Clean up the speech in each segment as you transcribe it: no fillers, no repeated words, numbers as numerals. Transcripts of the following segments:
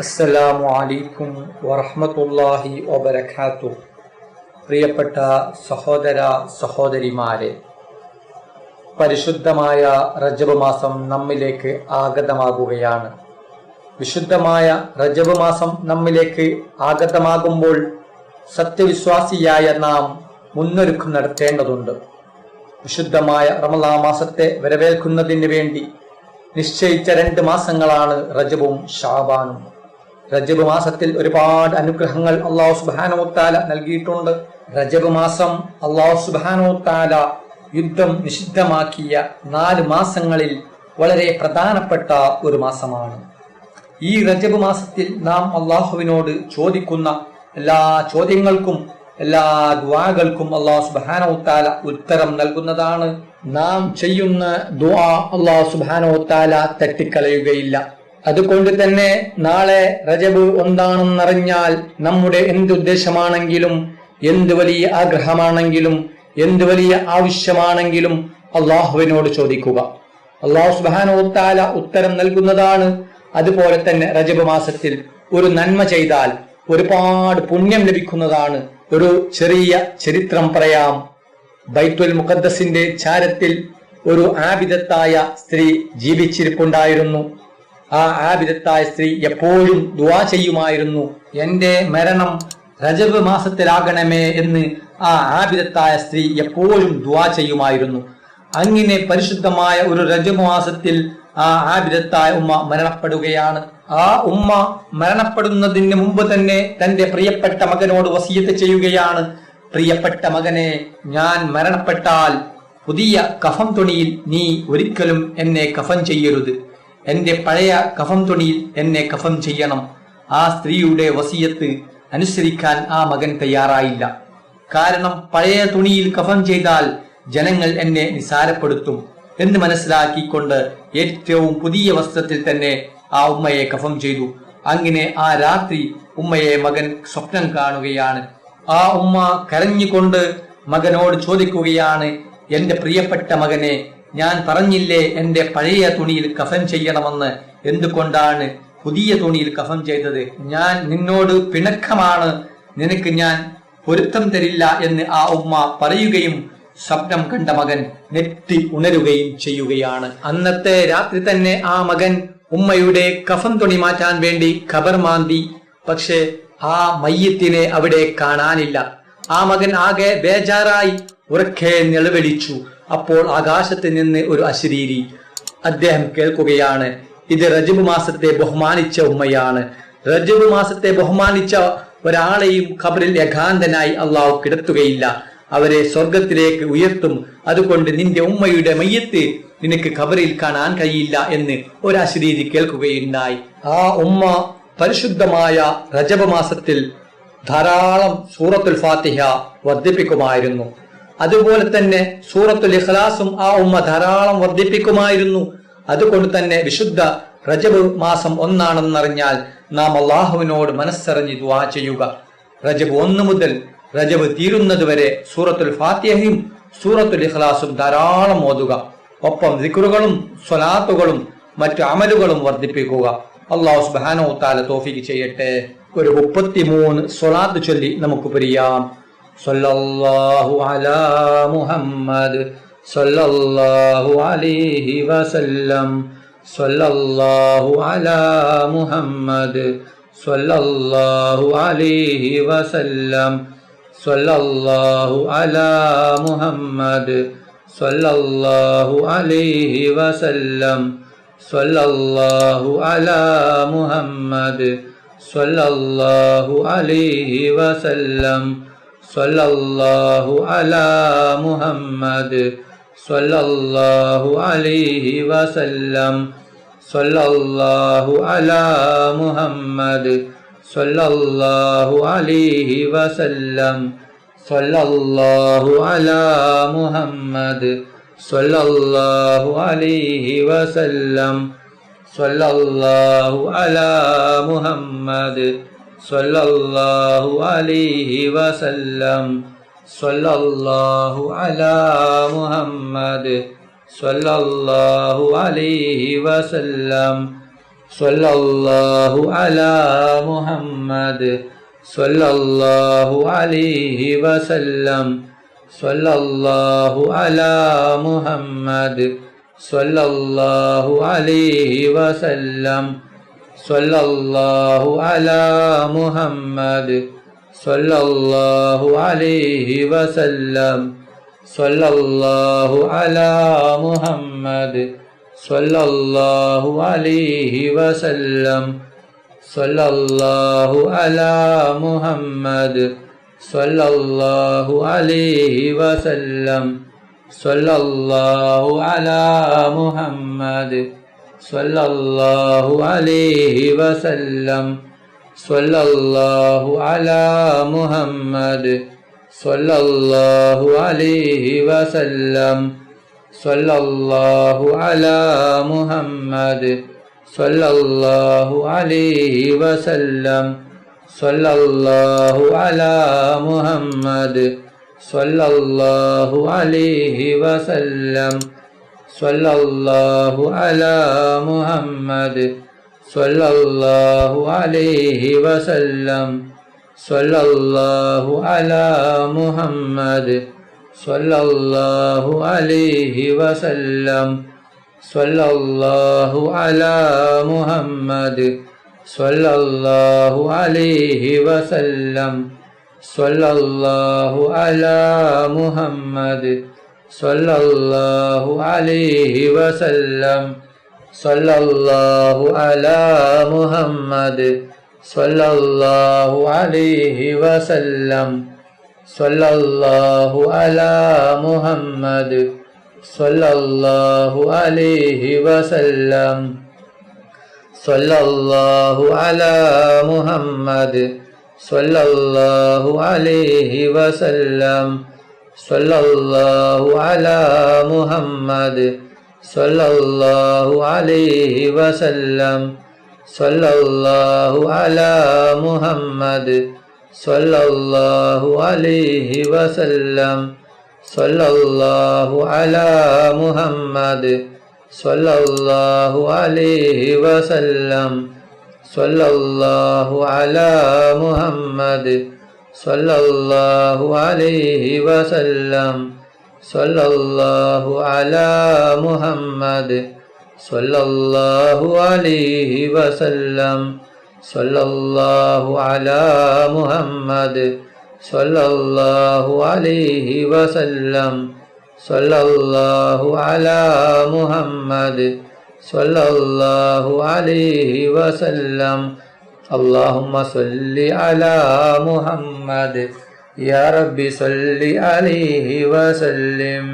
അസ്സലാമു അലൈക്കും വറഹ്മത്തുള്ളാഹി വബറകാതുഹു. പ്രിയപ്പെട്ട സഹോദര സഹോദരിമാരെ, പരിശുദ്ധമായ റജബ് മാസം നമ്മിലേക്ക് ആഗതമാകുകയാണ്. വിശുദ്ധമായ റജബ് മാസം നമ്മിലേക്ക് ആഗതമാകുമ്പോൾ സത്യവിശ്വാസിയായ നാം മുന്നൊരുക്കം നടത്തേണ്ടതുണ്ട്. വിശുദ്ധമായ റമളാൻ മാസത്തെ വരവേൽക്കുന്നതിന് വേണ്ടി നിശ്ചയിച്ച 2 മാസങ്ങളാണ് റജബും ഷഅബാനും. റജബ് മാസത്തിൽ ഒരുപാട് അനുഗ്രഹങ്ങൾ അല്ലാഹു സുബ്ഹാനഹു വ തആല നൽകിയിട്ടുണ്ട്. റജബ് മാസം അല്ലാഹു സുബ്ഹാനഹു വ തആല യുദ്ധം നിഷിദ്ധമാക്കിയ 4 മാസങ്ങളിൽ വളരെ പ്രധാനപ്പെട്ട ഒരു മാസമാണ്. ഈ റജബ് മാസത്തിൽ നാം അല്ലാഹുവിനോട് ചോദിക്കുന്ന എല്ലാ ചോദ്യങ്ങൾക്കും എല്ലാ ദുആകൾക്കും അല്ലാഹു സുബ്ഹാനഹു വ തആല ഉത്തരം നൽകുന്നതാണ്. നാം ചെയ്യുന്ന ദുആ അല്ലാഹു സുബ്ഹാനഹു വ തആല തട്ടിക്കളയുകയില്ല. അതുകൊണ്ട് തന്നെ നാളെ റജബ് എന്താണെന്നറിഞ്ഞാൽ നമ്മുടെ എന്തുദ്ദേശമാണെങ്കിലും, എന്ത് വലിയ ആഗ്രഹമാണെങ്കിലും, എന്ത് വലിയ ആവശ്യമാണെങ്കിലും അള്ളാഹുവിനോട് ചോദിക്കുക. അല്ലാഹു സുബ്ഹാനഹു വ തആല ഉത്തരം നൽകുന്നതാണ്. അതുപോലെ തന്നെ റജബ് മാസത്തിൽ ഒരു നന്മ ചെയ്താൽ ഒരുപാട് പുണ്യം ലഭിക്കുന്നതാണ്. ഒരു ചെറിയ ചരിത്രം പറയാം. ബൈത്തുൽ മുഖദ്ദസിന്റെ ചാരത്തിൽ ഒരു ആബിദത്തായ സ്ത്രീ ജീവിച്ചിരിപ്പുണ്ടായിരുന്നു. ആ ആബിദത്തായ സ്ത്രീ എപ്പോഴും ദുആ ചെയ്യുമായിരുന്നു, എന്റെ മരണം റജബ് മാസത്തിലാകണമേ എന്ന് ആ ആബിദത്തായ സ്ത്രീ എപ്പോഴും ദുആ ചെയ്യുമായിരുന്നു. അങ്ങനെ പരിശുദ്ധമായ ഒരു റജബ് മാസത്തിൽ ആ ആബിദത്തായ ഉമ്മ മരണപ്പെടുകയാണ്. ആ ഉമ്മ മരണപ്പെടുന്നതിന് മുമ്പ് തന്നെ തന്റെ പ്രിയപ്പെട്ട മകനോട് വസിയത്ത് ചെയ്യുകയാണ്, പ്രിയപ്പെട്ട മകനെ, ഞാൻ മരണപ്പെട്ടാൽ പുതിയ കഫൻ തുണിയിൽ നീ ഒരിക്കലും എന്നെ കഫൻ ചെയ്യരുത്, എന്റെ പഴയ കഫൻ തുണിയിൽ എന്നെ കഫൻ ചെയ്യണം. ആ സ്ത്രീയുടെ വസിയത്ത് അനുസരിക്കാൻ ആ മകൻ തയ്യാറായില്ല. കാരണം പഴയ തുണിയിൽ കഫൻ ചെയ്താൽ ജനങ്ങൾ എന്നെ നിസാരപ്പെടുത്തും എന്ന് മനസ്സിലാക്കിക്കൊണ്ട് ഏറ്റവും പുതിയ വസ്ത്രത്തിൽ തന്നെ ആ ഉമ്മയെ കഫൻ ചെയ്തു. അങ്ങനെ ആ രാത്രി ഉമ്മയെ മകൻ സ്വപ്നം കാണുകയാണ്. ആ ഉമ്മ കരഞ്ഞുകൊണ്ട് മകനോട് ചോദിക്കുകയാണ്, എന്റെ പ്രിയപ്പെട്ട മകനെ, ഞാൻ പറഞ്ഞില്ലേ എന്റെ പഴയ തുണിയിൽ കഫൻ ചെയ്യണമെന്ന്, എന്തുകൊണ്ടാണ് പുതിയ തുണിയിൽ കഫൻ ചെയ്തത്? ഞാൻ നിന്നോട് പിണക്കമാണ്, നിനക്ക് ഞാൻ പൊരുത്തം തരില്ല എന്ന് ആ ഉമ്മ പറയുകയും സ്വപ്നം കണ്ട മകൻ നെറ്റി ഉണരുകയും ചെയ്യുകയാണ്. അന്നത്തെ രാത്രി തന്നെ ആ മകൻ ഉമ്മയുടെ കഫൻ തുണി മാറ്റാൻ വേണ്ടി ഖബർ മാന്തി. പക്ഷെ ആ മയ്യത്തിനെ അവിടെ കാണാനില്ല. ആ മകൻ ആകെ ബേജാറായി ഉറക്കെ നിലവിളിച്ചു. അപ്പോൾ ആകാശത്ത് നിന്ന് ഒരു അശരീരി അദ്ദേഹം കേൾക്കുകയാണ്, ഇത് റജബ് മാസത്തെ ബഹുമാനിച്ച ഉമ്മയാണ്. റജബ് മാസത്തെ ബഹുമാനിച്ച ഒരാളെയും ഖബറിൽ ഏകാന്തനായി അള്ളാഹു കിടത്തുകയില്ല, അവരെ സ്വർഗത്തിലേക്ക് ഉയർത്തും. അതുകൊണ്ട് നിന്റെ ഉമ്മയുടെ മയ്യത്ത് നിനക്ക് ഖബറിൽ കാണാൻ കഴിയില്ല എന്ന് ഒരു അശരീരി കേൾക്കുകയുണ്ടായി. ആ ഉമ്മ പരിശുദ്ധമായ റജബ് മാസത്തിൽ ധാരാളം സൂറത്തുൽ ഫാത്തിഹ വർദ്ധിപ്പിക്കുമായിരുന്നു. അതുപോലെ തന്നെ സൂറത്തുൽ ഇഖ്ലാസും ആ ഉമ്മ ധാരാളം വർദ്ധിപ്പിക്കുമായിരുന്നു. അതുകൊണ്ട് തന്നെ വിശുദ്ധ റജബ് മാസം ഒന്നാണെന്നറിഞ്ഞാൽ നാം അള്ളാഹുവിനോട് മനസ്സറിഞ്ഞ് ദുആ ചെയ്യുക. റജബ് 1 മുതൽ റജബ് തീരുന്നത് വരെ സൂറത്തുൽ ഫാത്തിഹയും സൂറത്തുൽ ഇഖ്ലാസും ധാരാളം ഓതുക. ഒപ്പം ദിക്റുകളും സ്വലാത്തുകളും മറ്റു അമലുകളും വർദ്ധിപ്പിക്കുക. അല്ലാഹു സുബ്ഹാനഹു വ തആല തൗഫീഖ് ചെയ്യട്ടെ. ഒരു 33 സ്വലാത്ത് ചൊല്ലി നമുക്ക് പിരിയാം. സല്ലല്ലാഹു അലാ മുഹമ്മദ് സല്ലല്ലാഹു അലൈഹി വസല്ലം. സല്ലല്ലാഹു അലാ മുഹമ്മദ് സല്ലല്ലാഹു അലൈഹി വസല്ലം. സല്ലല്ലാഹു അലാ മുഹമ്മദ് സല്ലല്ലാഹു അലൈഹി വസല്ലം. സല്ലല്ലാഹു അലാ മുഹമ്മദ് സല്ലല്ലാഹു അലൈഹി വസല്ലം. സല്ലല്ലാഹു അലാ മുഹമ്മദ് സല്ലല്ലാഹു അലൈഹി വസല്ലം. സല്ലല്ലാഹു അലാ മുഹമ്മദ് സല്ലല്ലാഹു അലൈഹി വസല്ലം. സല്ലല്ലാഹു അലാ മുഹമ്മദ് സല്ലല്ലാഹു അലൈഹി വസല്ലം. സല്ലല്ലാഹു അലാ മുഹമ്മദ് സല്ലല്ലാഹു അലൈഹി വസല്ലം. സല്ലല്ലാഹു അലാ മുഹമ്മദ് സല്ലല്ലാഹു അലൈഹി വസല്ലം. സ്വല്ലല്ലാഹു അലാ മുഹമ്മദ് സ്വല്ലല്ലാഹു അലൈഹി വസല്ലം സ്വല്ലല്ലാഹു അലാ മുഹമ്മദ് സ്വല്ലല്ലാഹു അലൈഹി വസല്ലം സ്വല്ലല്ലാഹു അലാ മുഹമ്മദ് സ്വല്ലല്ലാഹു അലൈഹി വസല്ലം സ്വല്ലല്ലാഹു അലാ മുഹമ്മദ് സ്വല്ലല്ലാഹു അലൈഹി വസല്ലം സ്വല്ലല്ലാഹു അലാ മുഹമ്മദ് സ്വല്ലല്ലാഹു അലൈഹി വസല്ലം സ്വല്ലല്ലാഹു അലാ മുഹമ്മദ് സ്വല്ലല്ലാഹു അലൈഹി വസല്ലം സ്വല്ലല്ലാഹു അലാ മുഹമ്മദ് സ്വല്ലല്ലാഹു അലൈഹി വസല്ലം സ്വല്ലല്ലാഹു അലാ മുഹമ്മദ് സ്വല്ലല്ലാഹു അലൈഹി വസല്ലം സ്വല്ലല്ലാഹു അലാ മുഹമ്മദ് സ്വല്ലല്ലാഹു അലൈഹി വസല്ലം സ്വല്ലല്ലാഹു അലാ മുഹമ്മദ് സ്വല്ലല്ലാഹു അലൈഹി വസല്ലം സ്വല്ലല്ലാഹു അലാ മുഹമ്മദ് സ്വല്ലല്ലാഹു അലൈഹി വസല്ലം സ്വല്ലല്ലാഹു അലാ മുഹമ്മദ് സ്വല്ലല്ലാഹു അലൈഹി വസല്ലം സ്വല്ലല്ലാഹു അലാ മുഹമ്മദ് സ്വല്ലല്ലാഹു അലൈഹി വസല്ലം സ്വല്ലല്ലാഹു അലാ മുഹമ്മദ് സ്വല്ലല്ലാഹു അലൈഹി വസല്ലം സ്വല്ലല്ലാഹു അലാ മുഹമ്മദ് സ്വല്ലല്ലാഹു അലൈഹി വസല്ലം സ്വല്ലല്ലാഹു അലാ മുഹമ്മദ് സ്വല്ലല്ലാഹു അലൈഹി വസല്ലം സ്വല്ലല്ലാഹു അലാ മുഹമ്മദ് സ്വല്ലല്ലാഹു അലൈഹി വസല്ലം സ്വല്ലല്ലാഹു അലാ മുഹമ്മദ് സ്വല്ലല്ലാഹു അലൈഹി വസല്ലം സ്വല്ലല്ലാഹു അലാ മുഹമ്മദ് സ്വല്ലല്ലാഹു അലൈഹി വസല്ലം സ്വല്ലല്ലാഹു അലാ മുഹമ്മദ് സ്വല്ലല്ലാഹു അലൈഹി വസല്ലം സ്വല്ലല്ലാഹു അലാ മുഹമ്മദ് സ്വല്ലല്ലാഹു അലൈഹി വസല്ലം സ്വല്ലല്ലാഹു അലാ മുഹമ്മദ് സ്വല്ലല്ലാഹു അലൈഹി വസല്ലം സ്വല്ലല്ലാഹു അലാ മുഹമ്മദ് സ്വല്ലല്ലാഹു അലൈഹി വസല്ലം اللهم صل على محمد يا رب صل عليه وسلم.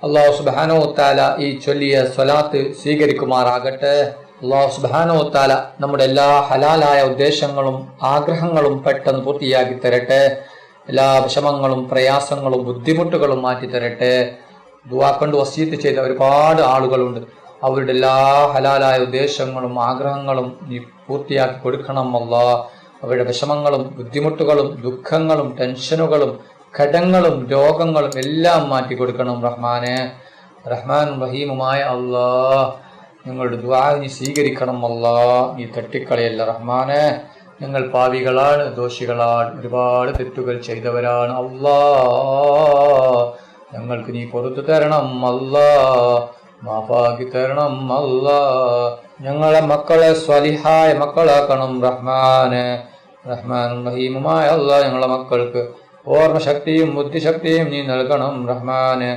അല്ലാഹു സുബ്ഹാനഹു വ തആല ഈ ചൊല്ലിയ സ്വലാത്ത് സ്വീകരിക്കുമാറാകട്ടെ. അല്ലാഹു സുബ്ഹാനഹു വ തആല നമ്മുടെ എല്ലാ ഹലാലായ ഉദ്ദേശങ്ങളും ആഗ്രഹങ്ങളും പെട്ടെന്ന് പൂർത്തിയാക്കി തരട്ടെ. എല്ലാ വിഷമങ്ങളും പ്രയാസങ്ങളും ബുദ്ധിമുട്ടുകളും മാറ്റി തരട്ടെ. ദുആ കൊണ്ട് വസീയത്ത് ചെയ്ത ഒരുപാട് ആളുകളുണ്ട്. അവരുടെ എല്ലാ ഹലാലായ ഉദ്ദേശങ്ങളും ആഗ്രഹങ്ങളും നീ പൂർത്തിയാക്കി കൊടുക്കണം അല്ലാഹ്. അവരുടെ വിഷമങ്ങളും ബുദ്ധിമുട്ടുകളും ദുഃഖങ്ങളും ടെൻഷനുകളും ഘടങ്ങളും രോഗങ്ങളും എല്ലാം മാറ്റി കൊടുക്കണം റഹ്മാനെ. റഹ്മാനും റഹീമുമായ അല്ലാഹ്, ഞങ്ങളുടെ ദുആ നീ സ്വീകരിക്കണം അല്ലാഹ്. നീ തട്ടിക്കളയല്ല റഹ്മാനെ. ഞങ്ങൾ പാപികളാണ്, ദോഷികളാണ്, ഒരുപാട് തെറ്റുകൾ ചെയ്തവരാണ് അല്ലാഹ്. ഞങ്ങൾക്ക് നീ പുറത്തു തരണം അല്ലാഹ്, മാഫാക്കി തരണം അല്ലാഹ്. ഞങ്ങളെ മക്കളെ സ്വലിഹായ മക്കളാക്കണം റഹ്മാനെ. റഹ്മാനും റഹീമുമായ അല്ലാഹ്, ഞങ്ങളെ മക്കൾക്ക് ഓർമ്മശക്തിയും ബുദ്ധിശക്തിയും നീ നൽകണം റഹ്മാനെ.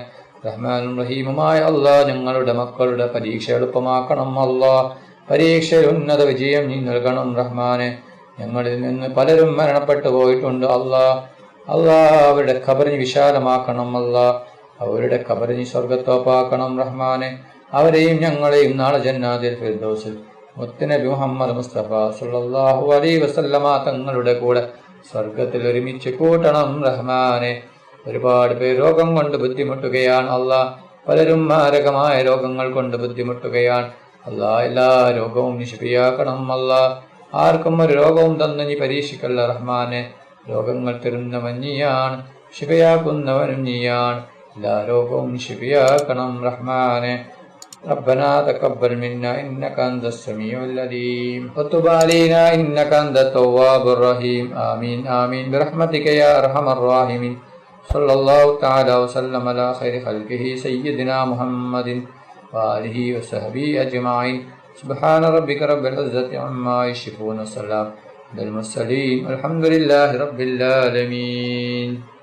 റഹ്മാനും റഹീമുമായ അല്ലാഹ്, ഞങ്ങളുടെ മക്കളുടെ പരീക്ഷ എളുപ്പമാക്കണം അല്ലാഹ്. പരീക്ഷയിൽ ഉന്നത വിജയം നീ നൽകണം റഹ്മാനെ. ഞങ്ങളിൽ നിന്ന് പലരും മരണപ്പെട്ടു പോയിട്ടുണ്ട് അല്ലാഹ്. അല്ലാഹ്, അവരുടെ ഖബറിനെ വിശാലമാക്കണം അല്ലാഹ്. അവരുടെ ഖബറിനെ സ്വർഗ്ഗത്തോപ്പാക്കണം റഹ്മാനെ. അവരെയും ഞങ്ങളെയും നാളെ ജന്നാത്തുൽ ഫിർദൗസിൽ മുത്തുനബി മുഹമ്മദ് മുസ്തഫ സല്ലല്ലാഹു അലൈഹി വസല്ലമ തങ്ങളുടെ കൂടെ സ്വർഗത്തിൽ ഒരുമിച്ച് കൂട്ടണം റഹ്മാനെ. ഒരുപാട് പേർ രോഗം കൊണ്ട് ബുദ്ധിമുട്ടുകയാണ് അല്ലാഹ്. പലരും മാരകമായ രോഗങ്ങൾ കൊണ്ട് ബുദ്ധിമുട്ടുകയാണ് അല്ലാഹ്. എല്ലാ രോഗവും നീ ശിഫയാക്കണം അല്ലാഹ്. ആർക്കും ഒരു രോഗവും തന്ന് നീ പരീക്ഷിക്കല്ല റഹ്മാനെ. രോഗങ്ങൾ തരുന്നവൻ നീയാണ്, ശിഫയാക്കുന്നവനും നീയാണ്. എല്ലാ രോഗവും ശിഫയാക്കണം റഹ്മാനെ. ربنا تقبل منا إنك أنت السميع العليم وتب علينا إنك أنت التواب الرحيم آمين آمين برحمتك يا أرحم الراحمين صلى الله تعالى وسلم على خير خلقه سيدنا محمد وآله وصحبه أجمعين سبحان ربك رب العزة عما يصفون والسلام على المرسلين والحمد لله رب العالمين.